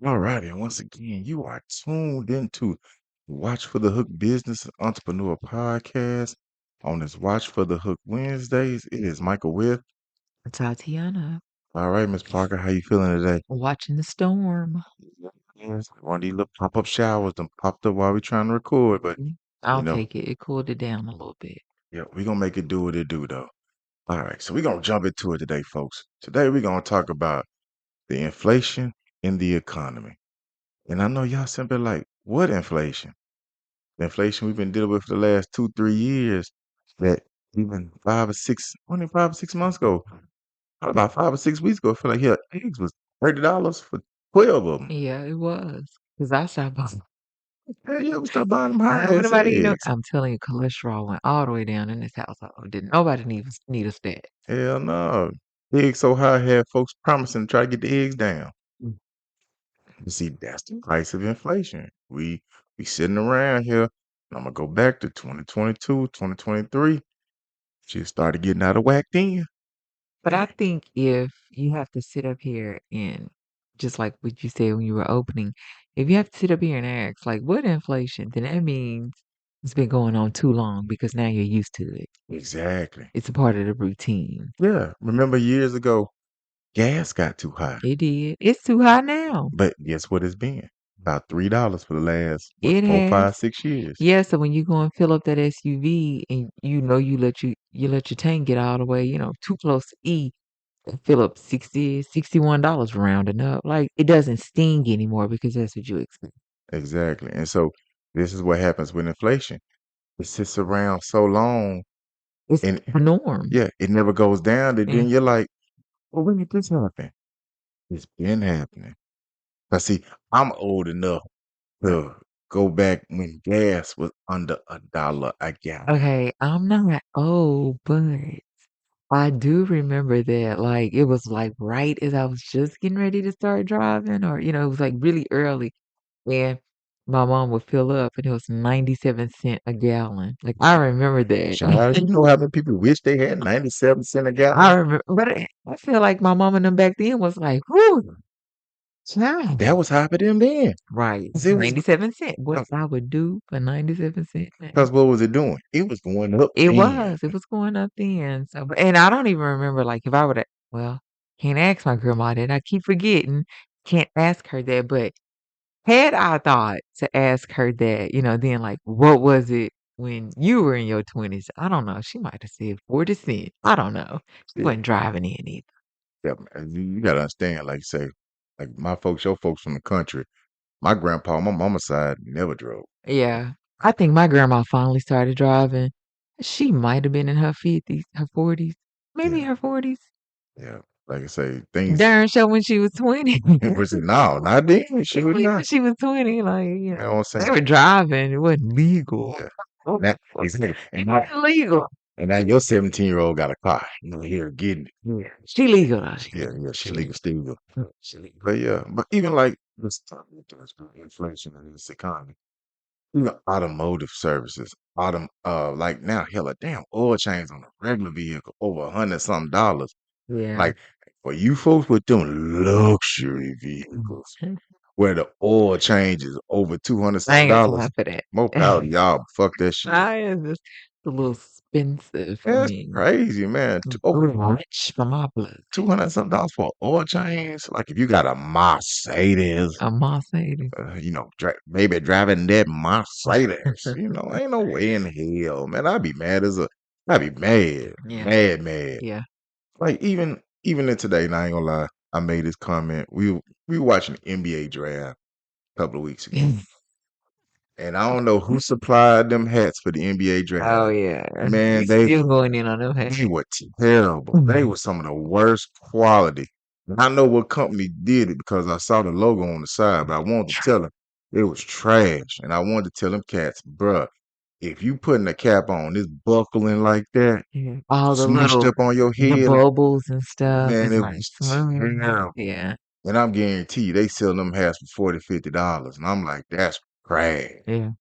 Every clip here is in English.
All righty, and once again, you are tuned into Watch for the Hook Business Entrepreneur Podcast on this Watch for the Hook Wednesdays. It is Michael with. Tatiana, All right, Miss Parker, how you feeling today? watching the storm. Yes, one of these little pop-up showers done popped up while we trying to record, but you I'll know, take it. It cooled it down a little bit. yeah, we gonna make it do what it do though. All right, so we gonna jump into it today, folks. Today we gonna talk about the inflation in the economy. And I know y'all simply like, what inflation? The inflation we've been dealing with for the last 2, 3 years, that even 5 or 6, only 5 or 6 months ago, about 5 or 6 weeks ago, I feel like, yeah, eggs was $30 for 12 of them. Yeah, it was. Because I stopped buying. Hell yeah, we started buying them I don't high want ass nobody, eggs. I'm telling you, cholesterol went all the way down in this household. Didn't nobody need us that. Hell no. Eggs so high, had folks promising to try to get the eggs down. You see, that's the price of inflation. We sitting around here, and I'm gonna go back to 2022, 2023. Shit started getting out of whack then. But I think if you have to sit up here and just like what you said when you were opening, if you have to sit up here and ask, like, what inflation, then that means it's been going on too long because now you're used to it. Exactly. It's a part of the routine. Yeah. Remember years ago, gas got too high. It did. It's too high now. But guess what it's been? About $3 for the last, what, It four, has. 5, 6 years. Yeah, so when you go and fill up that SUV and you let your tank get all the way, too close to E and fill up $61 rounding up. Like it doesn't sting anymore because that's what you expect. Exactly. And so this is what happens with inflation. It sits around so long It's and the norm. yeah, it never goes down. And Yeah. then you're like, well, when did this happen? It's been happening. But see, I'm old enough to go back when gas was under $1 a gallon. Okay, I'm not old, but I do remember that like it was like right as I was just getting ready to start driving or it was like really early. And my mom would fill up and it was 97 cents a gallon. Like I remember Child, that. you know how many people wish they had 97 cents a I gallon? remember, but I feel like my mom and them back then was like, whoo, child. That was high for them then. Right. 'Cause it was 97 cents. What I would do for 97 cents now. because what was it doing? It was going up It then. was. It was going up then. So, and I don't even remember like if I would have, well, can't ask my grandma that. I keep forgetting. Can't ask her that. But had I thought to ask her that, then like, what was it when you were in your 20s? I don't know. She might have said 40 cents. I don't know. She Yeah, wasn't driving in either. yeah, man. You gotta understand, like say, like my folks, your folks from the country. My grandpa on my mama's side never drove. Yeah. I think my grandma finally started driving. She might have been in her 50s, her 40s, maybe Yeah, her 40s. yeah. Like I say, things Darn sure when she was 20. was it no, not then. She was When not. she was 20, like, You know what I'm they saying? were driving. It wasn't legal. Yeah. That, exactly. It wasn't legal. And now your 17-year-old got a car. You know, here getting it. Yeah. She legal though. She Yeah, legal. yeah, she She legal legal. still. She legal. But yeah, but even like this inflation in this economy, even automotive services, like now, hell, a damn oil change on a regular vehicle over 100 something dollars. Yeah. Like for you folks with them luxury vehicles where the oil change is over 200 I something ain't got dollars, time for that. more power to y'all. But fuck that shit. I am just a little expensive for That's me. crazy, man. Over Rich for my blood. 200 something dollars for an oil change. Like if you got a Mercedes, A Mercedes. maybe driving that Mercedes, ain't no way in hell, man. I'd be mad, Yeah. mad, mad. Yeah. Like even in today, and I ain't gonna lie, I made this comment. We were watching the NBA draft a couple of weeks ago, and I don't know who supplied them hats for the NBA Oh draft. yeah. Man, We still going in on them they hats. were terrible. They were some of the worst quality. And I know what company did it because I saw the logo on the side, but I wanted to tell them it was trash. And I wanted to tell them cats, bruh, if you putting a cap on, this buckling like that, Yeah. All smushed up on your the head, bubbles and stuff. man, It's it like was smooth. terrible. Yeah. And I'm guarantee you, they sell them hats for $40, $50. And I'm like, that's trash Yeah.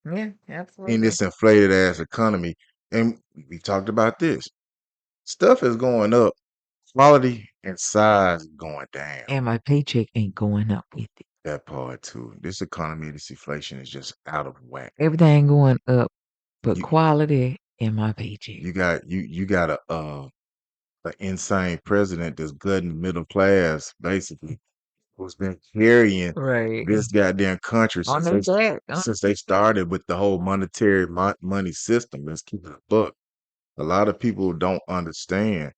Yeah, in absolutely. this inflated ass economy. And we talked about this. Stuff is going up, quality and size going down. And my paycheck ain't going up with it. That part too. This economy, this inflation is just out of whack. Everything going up, but You quality in my paycheck. you got a insane president that's gutting the middle class, basically, who's been carrying Right. this goddamn country On since their they back. since they started with the whole monetary money system. Let's keep it a buck. A lot of people don't understand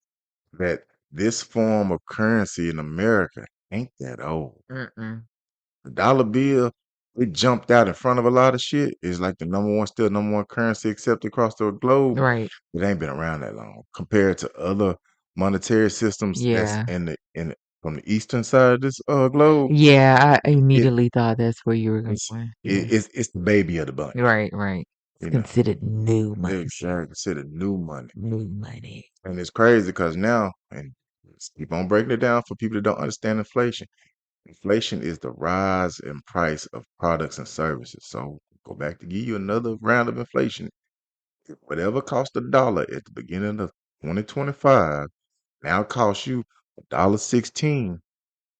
that this form of currency in America ain't that old. Mm-mm. The dollar bill, it jumped out in front of a lot of shit. It's like the number one currency accepted across the globe. Right. It ain't been around that long compared to other monetary systems that's Yeah. from the eastern side of this globe. Yeah, I It immediately thought that's where you were it's going. it, Yeah. it's the baby of the bunch. Right, right. It's You know, considered new money. it's considered new money, New money. and it's crazy because now, and let's keep on breaking it down for people that don't understand inflation. Inflation is the rise in price of products and services. So go back to give you another round of inflation. Whatever cost a dollar at the beginning of 2025 now costs you $1.16.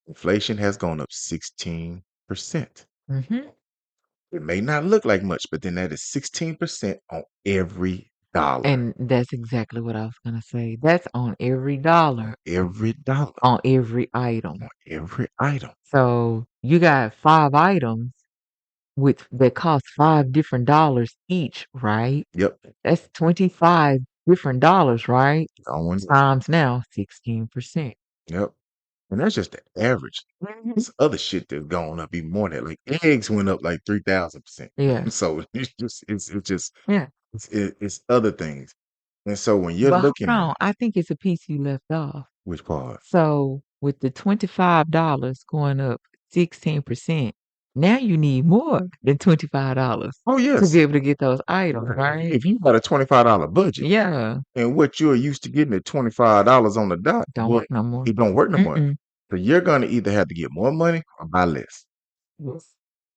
Inflation has gone up 16%. Mhm. It may not look like much, but then that is 16% on every dollar. And that's exactly what I was gonna say. That's on every dollar, Every dollar. on every item. On every item. So you got 5 items with that cost $5 different each, right? Yep. That's $25 different dollars, right? On one. Times now 16%. Yep. And that's just the average. Mhm. There's other shit that's gone up even more than that. Like eggs went up like 3,000%. Yeah. So it's just Yeah. it's other things. And so when you're But hold looking at on, I think it's a piece you left off. which part? So with the $25 going up 16%, now you need more than $25 Oh to yes. be able to get those items, right? If you got a $25 budget Yeah. and what you're used to getting at $25 on the dot, Don't well, work no more. it don't work no more. Mm-mm. So you're gonna either have to get more money or buy less. Yes.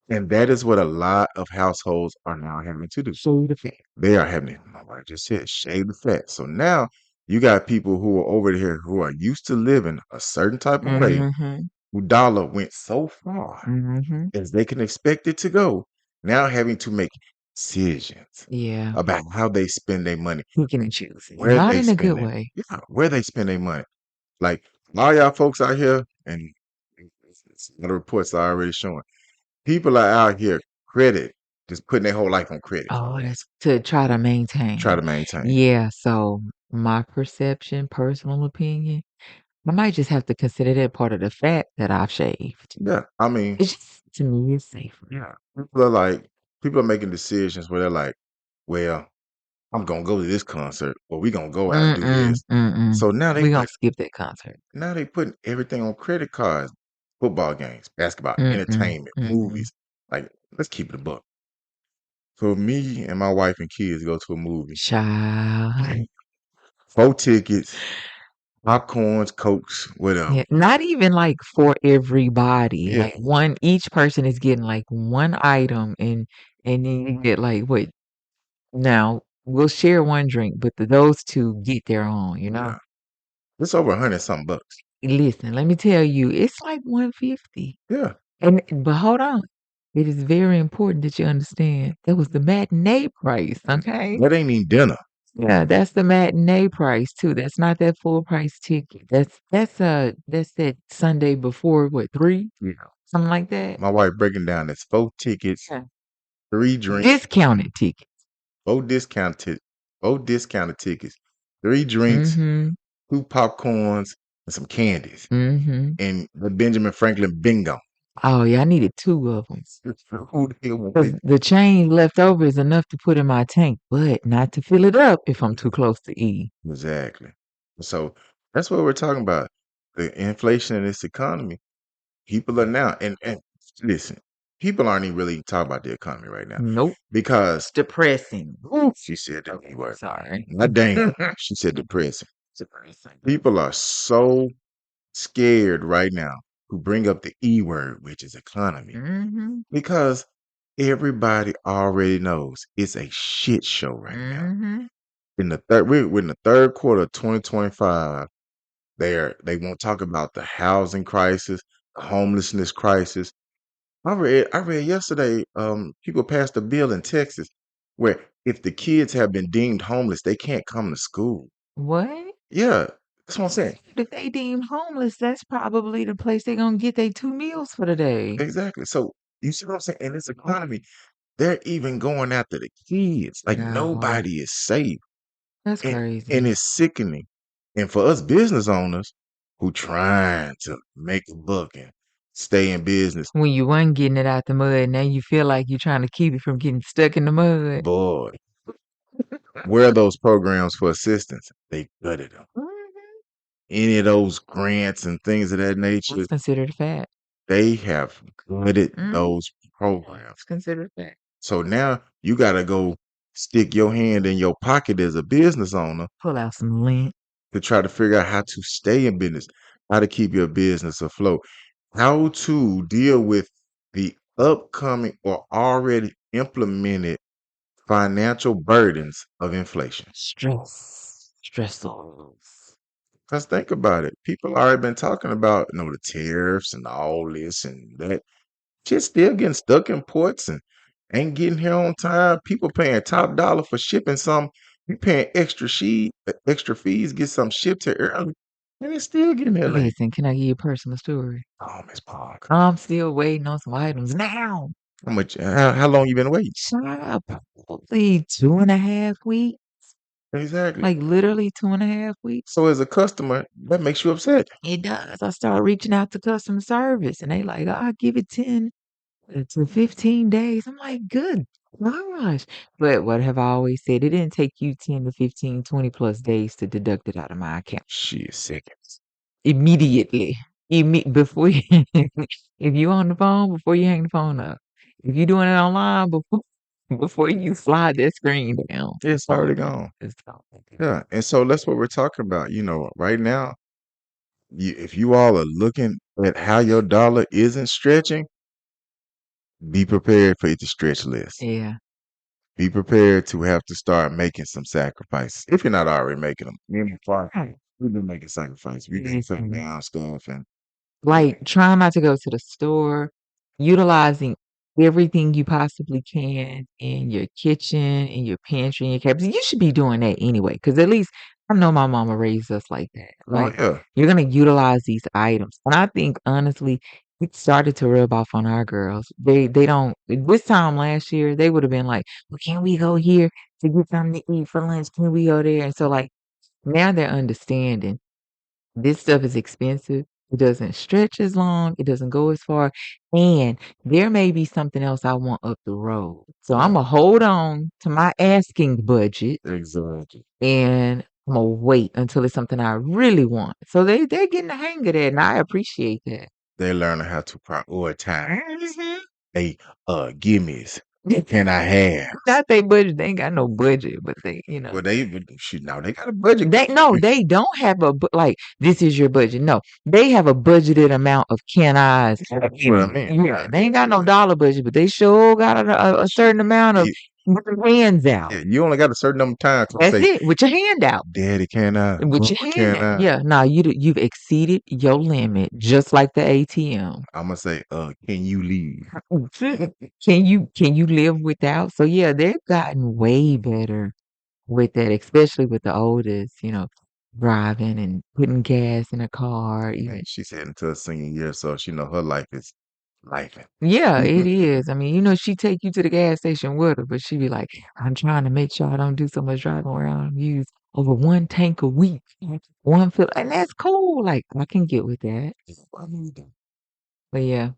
And that is what a lot of households are now having to do. Show you the fact. They are having to, like I just said, shave the fat. So now you got people who are over here who are used to living a certain type of way, Mhm. who dollar went so far Mhm. as they can expect it to go, now having to make decisions Yeah. about how they spend their money, Picking and choosing. where Not they in a good spend it, way. yeah, where they spend their money. Like all y'all folks out here, and the reports are already showing, people are out here credit, just putting their whole life on credit, Oh, that's to try to try maintain. to maintain. Yeah, so my perception, personal opinion, I might just have to consider that part of the fact that I've shaved. Yeah, I mean, It's just to me, it's safer. yeah, people are making decisions where they're like, well, I'm gonna go to this concert, or we gonna go out and do Mm-mm, this. mm-mm. So We gonna skip that concert. now they putting everything on credit cards, football games, basketball, Mm-mm, entertainment, mm-mm. movies. Like, let's keep it a buck. For me and my wife and kids go to a movie, Child. 4 tickets, popcorns, cokes, whatever. Yeah, not even like for everybody. Yeah, Like each person is getting like one item and then you get like what now we'll share one drink, but those two get their own, you know? yeah. It's over 100 something bucks. Listen, let me tell you, it's like 150. Yeah, And but hold on. It is very important that you understand that was the matinee price, okay? that ain't even dinner. Yeah, that's the matinee price too. That's not that full price ticket. That's that Sunday before what, 3? Yeah. Something like that? My wife breaking down that's 4 tickets, Yeah. 3 drinks, Discounted ticket. four discounted, 4 discounted tickets, 3 drinks, Mhm. 2 popcorns, and some candies. Mhm. And the Benjamin Franklin bingo. Oh, yeah, I needed 2 of them. Who the hell want 'Cause it? the change left over is enough to put in my tank, but not to fill it up if I'm too close to E. Exactly. So that's what we're talking about. The inflation in this economy. People are now, and listen, people aren't even really talking about the economy right now Nope. because Depressing. ooh, she said that word. Sorry. Not dang. She said depressing. Depressing. People are so scared right now to bring up the E word, which is economy, Mhm. because everybody already knows it's a shit show right now. Mhm. We're in the third quarter of 2025. They won't talk about the housing crisis, the homelessness crisis. I read yesterday, people passed a bill in Texas where if the kids have been deemed homeless, they can't come to school. What? Yeah, that's what I'm saying. If they deemed homeless, that's probably the place they're gonna get their 2 meals for the day. Exactly. So you see what I'm saying? In this economy, they're even going after the kids. Like No, nobody is safe. that's And, crazy. and it's sickening. And for us business owners who trying to make a buck and stay in business, When you wasn't getting it out the mud, now you feel like you're trying to keep it from getting stuck in the mud. boy, where are those programs for assistance? They gutted them. Mhm. Any of those grants and things of that nature, It's considered a fact. they have gutted Mhm. those programs. It's considered a fact. So now you got to go stick your hand in your pocket as a business owner Pull out some lint. to try to figure out how to stay in business, how to keep your business afloat, how to deal with the upcoming or already implemented financial burdens of inflation. Stress. Stressors. Because think about it. People already been talking about, the tariffs and all this and that. Shit still getting stuck in ports and ain't getting here on time. People paying top dollar for shipping some. You paying extra fees, get some shipped here early, and it's still getting here late. Listen, can I give you a personal story? Oh, Miss Park. I'm still waiting on some items now. How long you been waiting? Child, probably 2.5 weeks. Exactly. Like literally 2.5 weeks. So as a customer, that makes you upset. It does. I start reaching out to customer service and they like, I'll give it 10 to 15 days. I'm like, good gosh. But what have I always said? It didn't take you 10 to 15, 20 plus days to deduct it out of my account. She is seconds. Immediately. Before you, if you on the phone, before you hang the phone up. If you doing it online, before you slide that screen down, It's already gone. it's gone. Yeah. And so that's what we're talking about. Right now, if you all are looking at how your dollar isn't stretching, be prepared for it to stretch less. Yeah. Be prepared to have to start making some sacrifices if you're not already making them. Me and my partner, Right. we've been making sacrifices. We've been cutting Listen. down stuff and Like, trying not to go to the store, utilizing everything you possibly can in your kitchen, in your pantry, in your cabinets. You should be doing that anyway, because at least I know my mama raised us like that. oh Like, yeah, you're gonna utilize these items. And I think honestly, it started to rub off on our girls. They don't this time last year, they would have been like, well, can we go here to get something to eat for lunch? Can we go there? And so like now they're understanding this stuff is expensive. It doesn't stretch as long. It doesn't go as far. And there may be something else I want up the road. So I'm yeah, going to hold on to my asking budget exactly. and I'm going to wait until it's something I really want. So they're getting the hang of that. And I appreciate that. They're learning how to prioritize. Mhm. They gimmies. What can I have? Not they budget. They ain't got no budget, but Well, now they got a budget. They no, they don't have like this is your budget. No, they have a budgeted amount of can I's. That's what I mean. Yeah, they ain't got no dollar budget, but they sure got a certain amount of You, with their hands out. yeah, you only got a certain number of times to That's say, it, with your hand out. "Daddy, can I? With Mama, your hand can out. I?" Yeah, nah, you've exceeded your limit, just like the ATM. I'm gonna say, "Can you leave?" Can you live without? So yeah, they've gotten way better with that, especially with the oldest, driving and putting gas in a car, even. Man, she's heading to her senior year, so she know her life is life. Yeah, it is. I mean, she take you to the gas station with her, but she be like, I'm trying to make sure I don't do so much driving around, use over one tank a week, one fill, and that's cool. Like, I can get with that. But yeah,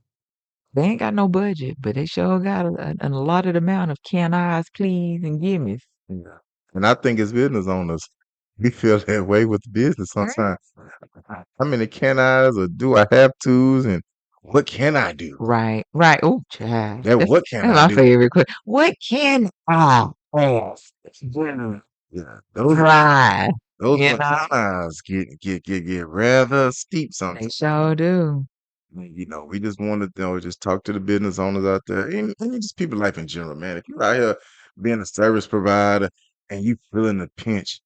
they ain't got no budget, but they sure got an allotted amount of can I's, please, and gimmes. Yeah. And I think as business owners, we feel that way with the business Right. sometimes. How many can I's or do I have tos and what can I do? Right, right. Oh, child. That That's what can that's I my do? favorite question. What can I ask? Yeah, those Try. those You what know? can I's get rather steep sometimes. They sure do. We just want to just talk to the business owners out there and just people life in general, man. If you're out here being a service provider and you feeling the pinch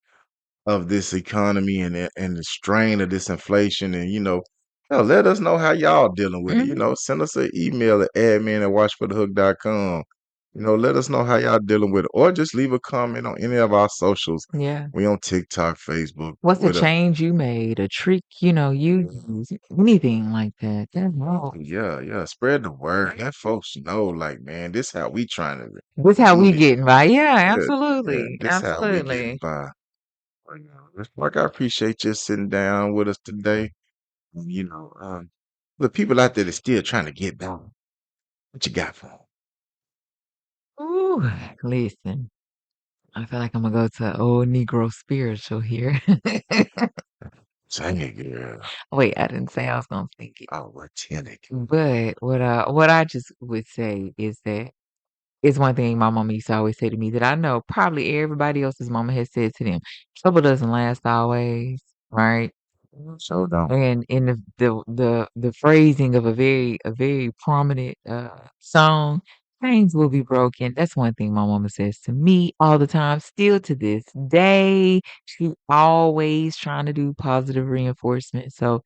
of this economy and the strain of this inflation and let us know how y'all dealing with it. Mhm. Send us an email at admin@watchforthehook.com. Let us know how y'all dealing with it, or just leave a comment on any of our socials. Yeah. We on TikTok, Facebook, What's a Twitter. change you made, a trick, you use, anything like that. That's all. Yeah, yeah. Spread the word. Let folks know, like, man, this how we trying to This how do we this. getting by. Yeah, Yeah, yeah. absolutely. This how we getting Absolutely. by. Well, Miss Park, I appreciate you sitting down with us today. The people out there that's still trying to get back. What you got for 'em? Ooh, listen. I feel like I'm gonna go to old Negro spiritual here. Sing it, girl. Wait, I didn't say I was gonna sing it. Oh, what Titanic. But what I just would say is that it's one thing my mama used to always say to me that I know probably everybody else's mama has said to them. Trouble doesn't last always, right? So don't. And in the phrasing of a very prominent song, chains will be broken. That's one thing my mama says to me all the time, still to this day. She's always trying to do positive reinforcement. So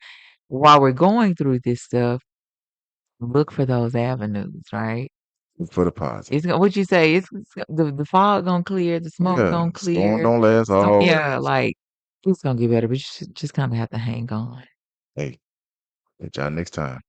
while we're going through this stuff, look for those avenues, right? For the positive. It's gonna what you say, the fog gonna clear, the smoke Yeah, gonna storm clear. don't last So yeah, always. like it's gonna get better, but you just kind of have to hang on. Hey, catch y'all next time.